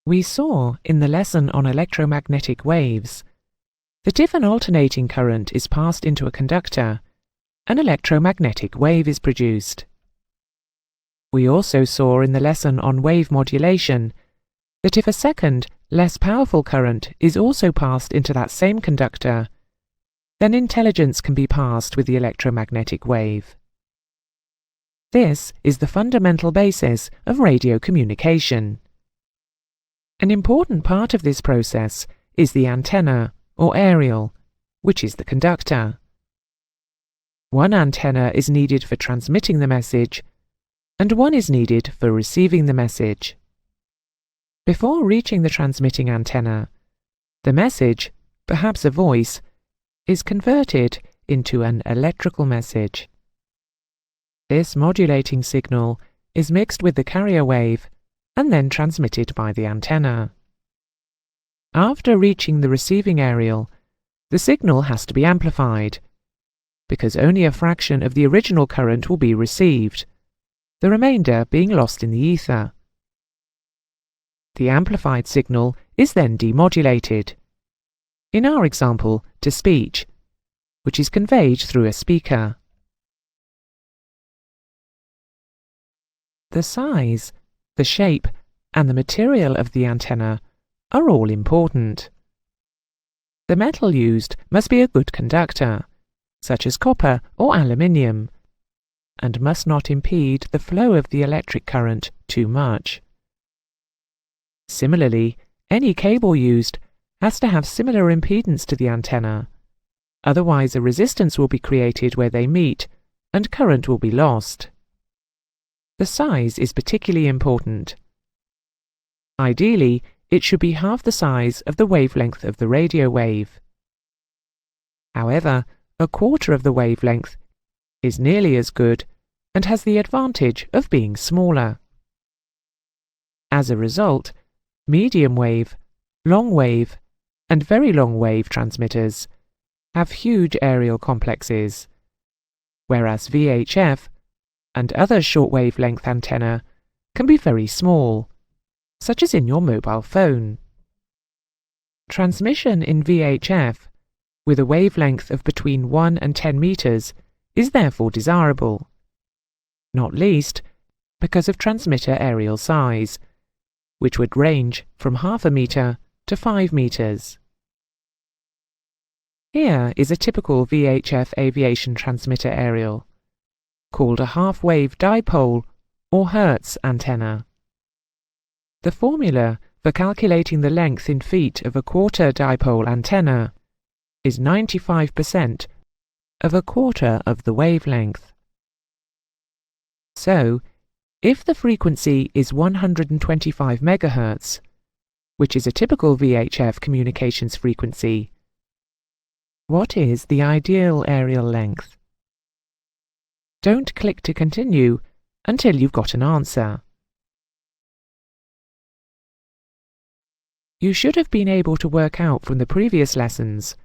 We saw in the lesson on electromagnetic waves that if an alternating current is passed into a conductor, an electromagnetic wave is produced. We also saw in the lesson on wave modulation that if a second, less powerful current is also passed into that same conductor, then intelligence can be passed with the electromagnetic wave. This is the fundamental basis of radio communication. An important part of this process is the antenna, or aerial, which is the conductor. One antenna is needed for transmitting the message, and one is needed for receiving the message. Before reaching the transmitting antenna, the message, perhaps a voice, is converted into an electrical message. This modulating signal is mixed with the carrier wave and then transmitted by the antenna. After reaching the receiving aerial, the signal has to be amplified, because only a fraction of the original current will be received, the remainder being lost in the ether. The amplified signal is then demodulated, in our example to speech, which is conveyed through a speaker. The size, the shape, and the material of the antenna are all important. The metal used must be a good conductor, such as copper or aluminium, and must not impede the flow of the electric current too much. Similarly, any cable used has to have similar impedance to the antenna, otherwise a resistance will be created where they meet and current will be lost. The size is particularly important. Ideally, it should be half the size of the wavelength of the radio wave. However, a quarter of the wavelength is nearly as good and has the advantage of being smaller. As a result, medium wave, long wave, and very long wave transmitters have huge aerial complexes, whereas VHF and other short wavelength antenna can be very small, such as in your mobile phone. Transmission in VHF with a wavelength of between 1 and 10 meters is therefore desirable, not least because of transmitter aerial size, which would range from half a meter to 5 meters. Here is a typical VHF aviation transmitter aerial, called a half-wave dipole or Hertz antenna. The formula for calculating the length in feet of a quarter dipole antenna is 95% of a quarter of the wavelength. So, if the frequency is 125 MHz, which is a typical VHF communications frequency, what is the ideal aerial length? Don't click to continue until you've got an answer. You should have been able to work out from the previous lessons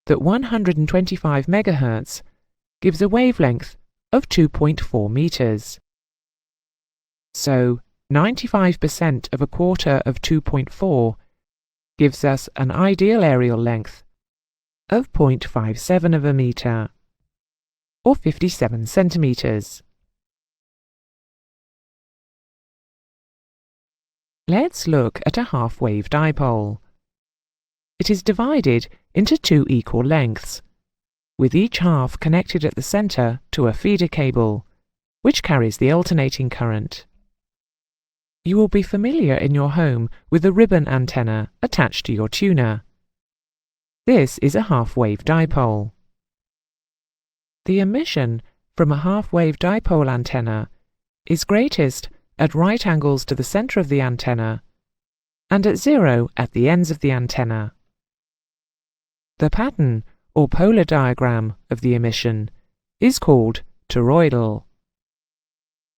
that 125 MHz gives a wavelength of 2.4 meters. So, 95% of a quarter of 2.4 gives us an ideal aerial length of 0.57 of a meter, or 57 centimeters. Let's look at a half-wave dipole. It is divided into two equal lengths, with each half connected at the center to a feeder cable, which carries the alternating current. You will be familiar in your home with a ribbon antenna attached to your tuner. This is a half-wave dipole. The emission from a half-wave dipole antenna is greatest at right angles to the center of the antenna and at zero at the ends of the antenna. The pattern or polar diagram of the emission is called toroidal.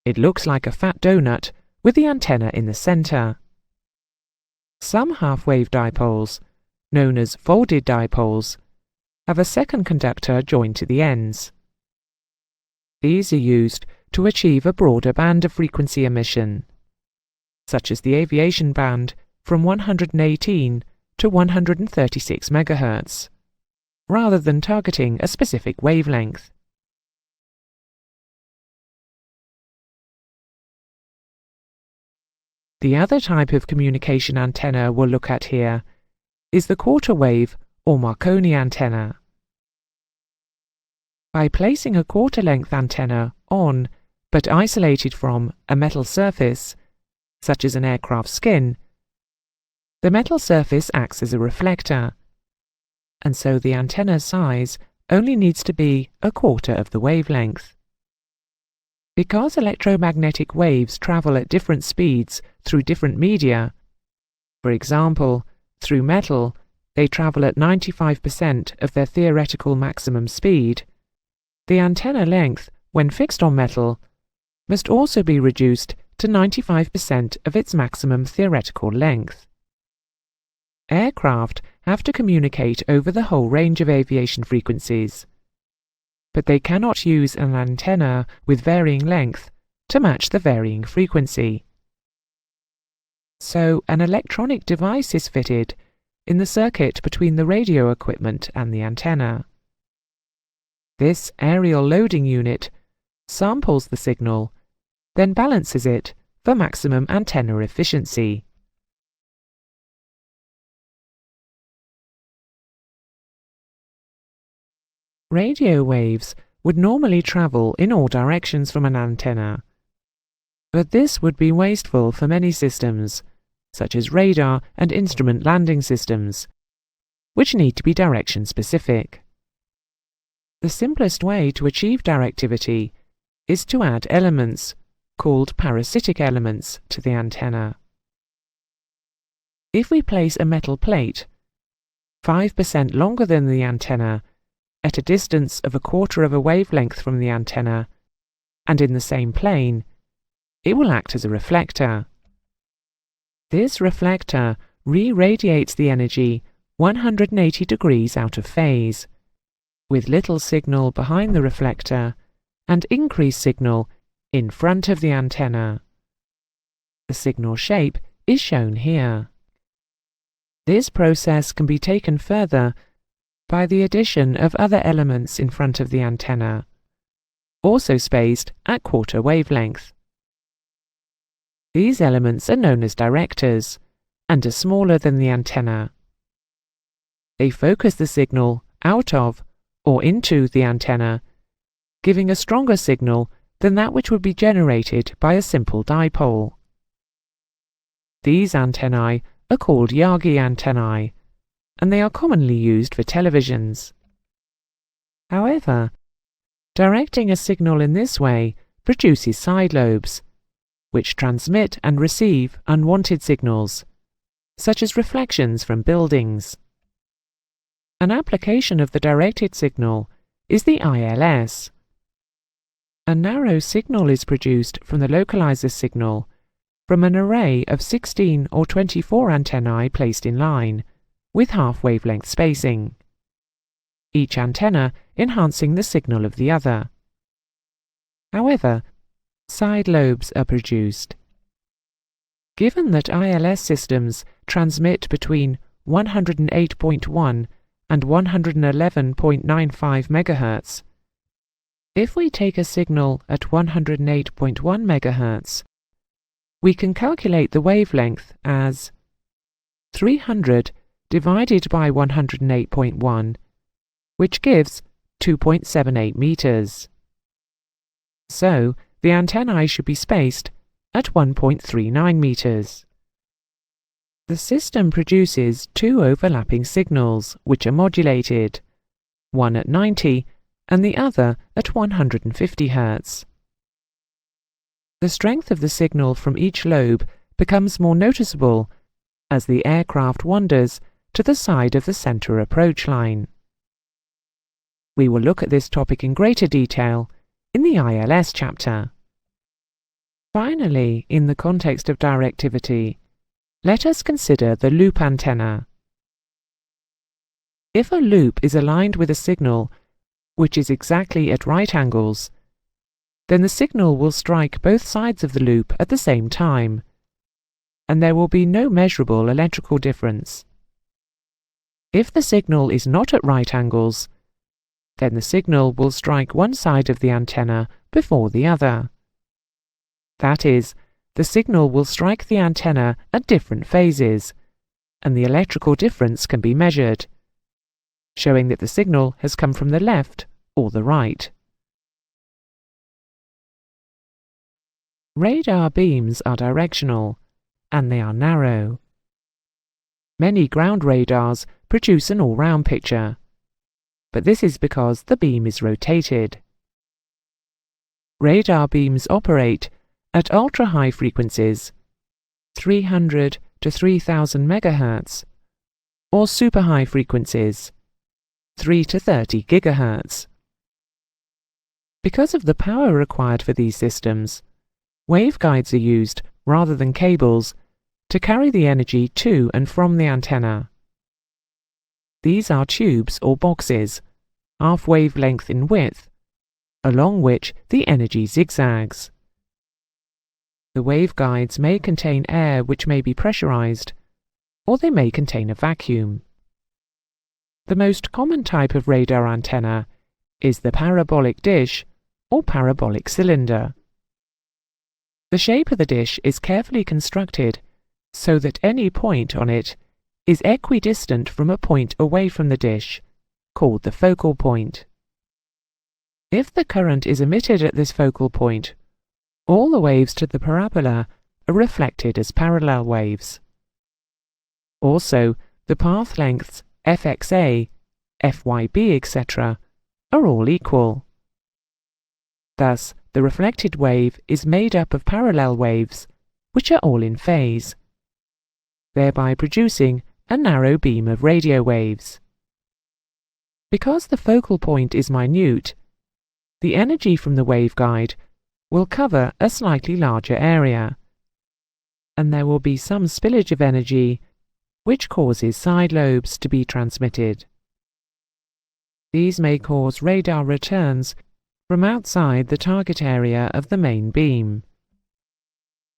It looks like a fat donut with the antenna in the center. Some half-wave dipoles, known as folded dipoles, have a second conductor joined to the ends. These are used to achieve a broader band of frequency emission, such as the aviation band from 118 to 136 MHz, rather than targeting a specific wavelength. The other type of communication antenna we'll look at here is the quarter wave or Marconi antenna. By placing a quarter-length antenna on, but isolated from, a metal surface, such as an aircraft skin, the metal surface acts as a reflector, and so the antenna's size only needs to be a quarter of the wavelength. Because electromagnetic waves travel at different speeds through different media, for example, through metal, they travel at 95% of their theoretical maximum speed, the antenna length, when fixed on metal, must also be reduced to 95% of its maximum theoretical length. Aircraft have to communicate over the whole range of aviation frequencies, but they cannot use an antenna with varying length to match the varying frequency. So an electronic device is fitted in the circuit between the radio equipment and the antenna. This aerial loading unit samples the signal, then balances it for maximum antenna efficiency. Radio waves would normally travel in all directions from an antenna, but this would be wasteful for many systems, such as radar and instrument landing systems, which need to be direction-specific. The simplest way to achieve directivity is to add elements, called parasitic elements, to the antenna. If we place a metal plate 5% longer than the antenna at a distance of a quarter of a wavelength from the antenna, and in the same plane, it will act as a reflector. This reflector re-radiates the energy 180 degrees out of phase, with little signal behind the reflector and increased signal in front of the antenna. The signal shape is shown here. This process can be taken further by the addition of other elements in front of the antenna, also spaced at quarter wavelength. These elements are known as directors and are smaller than the antenna. They focus the signal out of or into the antenna, giving a stronger signal than that which would be generated by a simple dipole. These antennae are called Yagi antennae, and they are commonly used for televisions. However, directing a signal in this way produces side lobes, which transmit and receive unwanted signals, such as reflections from buildings. An application of the directed signal is the ILS. A narrow signal is produced from the localizer signal from an array of 16 or 24 antennae placed in line, with half-wavelength spacing, each antenna enhancing the signal of the other. However, side lobes are produced. Given that ILS systems transmit between 108.1 and 111.95 MHz, if we take a signal at 108.1 MHz, we can calculate the wavelength as 300 divided by 108.1, which gives 2.78 meters. So, the antennae should be spaced at 1.39 meters. The system produces two overlapping signals, which are modulated, one at 90 and the other at 150 Hz. The strength of the signal from each lobe becomes more noticeable as the aircraft wanders to the side of the center approach line. We will look at this topic in greater detail in the ILS chapter. Finally, in the context of directivity, let us consider the loop antenna. If a loop is aligned with a signal which is exactly at right angles, then the signal will strike both sides of the loop at the same time, and there will be no measurable electrical difference. If the signal is not at right angles, then the signal will strike one side of the antenna before the other. That is, the signal will strike the antenna at different phases, and the electrical difference can be measured, showing that the signal has come from the left or the right. Radar beams are directional, and they are narrow. Many ground radars produce an all-round picture, but this is because the beam is rotated. Radar beams operate at ultra-high frequencies, 300 to 3000 MHz, or super-high frequencies, 3 to 30 GHz. Because of the power required for these systems, waveguides are used rather than cables to carry the energy to and from the antenna. These are tubes or boxes, half wavelength in width, along which the energy zigzags. The waveguides may contain air which may be pressurized, or they may contain a vacuum. The most common type of radar antenna is the parabolic dish or parabolic cylinder. The shape of the dish is carefully constructed so that any point on it is equidistant from a point away from the dish, called the focal point. If the current is emitted at this focal point, all the waves to the parabola are reflected as parallel waves. Also, the path lengths FXA, FYB, etc. are all equal. Thus, the reflected wave is made up of parallel waves, which are all in phase, thereby producing a narrow beam of radio waves. Because the focal point is minute, the energy from the waveguide will cover a slightly larger area, and there will be some spillage of energy which causes side lobes to be transmitted. These may cause radar returns from outside the target area of the main beam.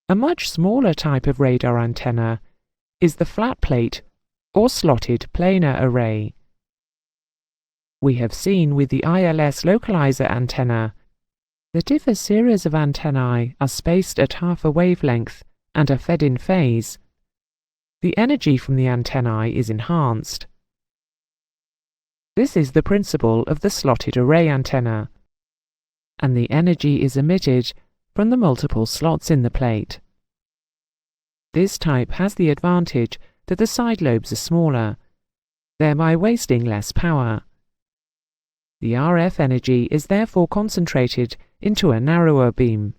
A much smaller type of radar antenna is the flat plate or slotted planar array. We have seen with the ILS localizer antenna that if a series of antennae are spaced at half a wavelength and are fed in phase, the energy from the antennae is enhanced. This is the principle of the slotted array antenna, and the energy is emitted from the multiple slots in the plate. This type has the advantage that the side lobes are smaller, thereby wasting less power. The RF energy is therefore concentrated into a narrower beam.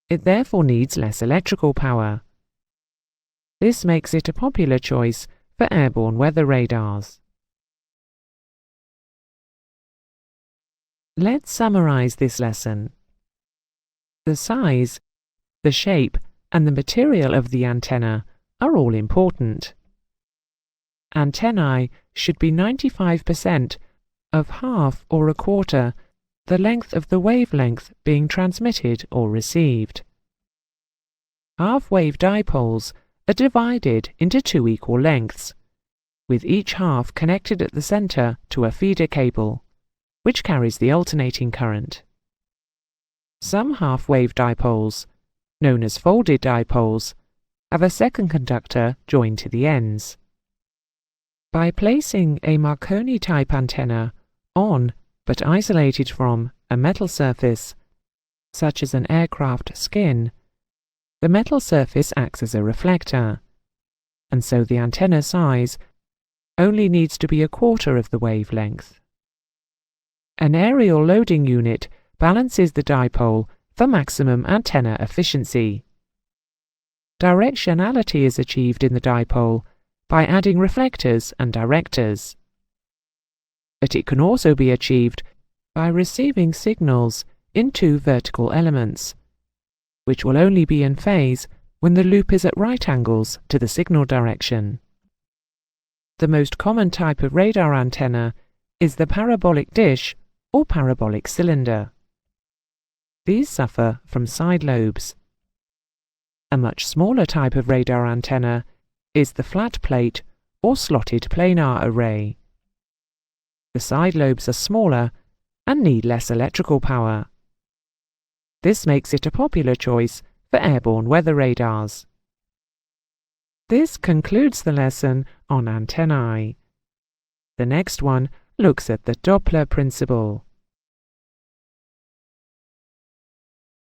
It therefore needs less electrical power. This makes it a popular choice for airborne weather radars. Let's summarize this lesson. The size, the shape, and the material of the antenna are all important. Antennae should be 95% of half or a quarter the length of the wavelength being transmitted or received. Half-wave dipoles are divided into two equal lengths, with each half connected at the center to a feeder cable, which carries the alternating current. Some half-wave dipoles, known as folded dipoles, have a second conductor joined to the ends. By placing a Marconi-type antenna on, but isolated from, a metal surface, such as an aircraft skin, the metal surface acts as a reflector, and so the antenna size only needs to be a quarter of the wavelength. An aerial loading unit balances the dipole for maximum antenna efficiency. Directionality is achieved in the dipole by adding reflectors and directors. But it can also be achieved by receiving signals in two vertical elements, which will only be in phase when the loop is at right angles to the signal direction. The most common type of radar antenna is the parabolic dish or parabolic cylinder. These suffer from side lobes. A much smaller type of radar antenna is the flat plate or slotted planar array. The side lobes are smaller and need less electrical power. This makes it a popular choice for airborne weather radars. This concludes the lesson on antennae. The next one looks at the Doppler principle.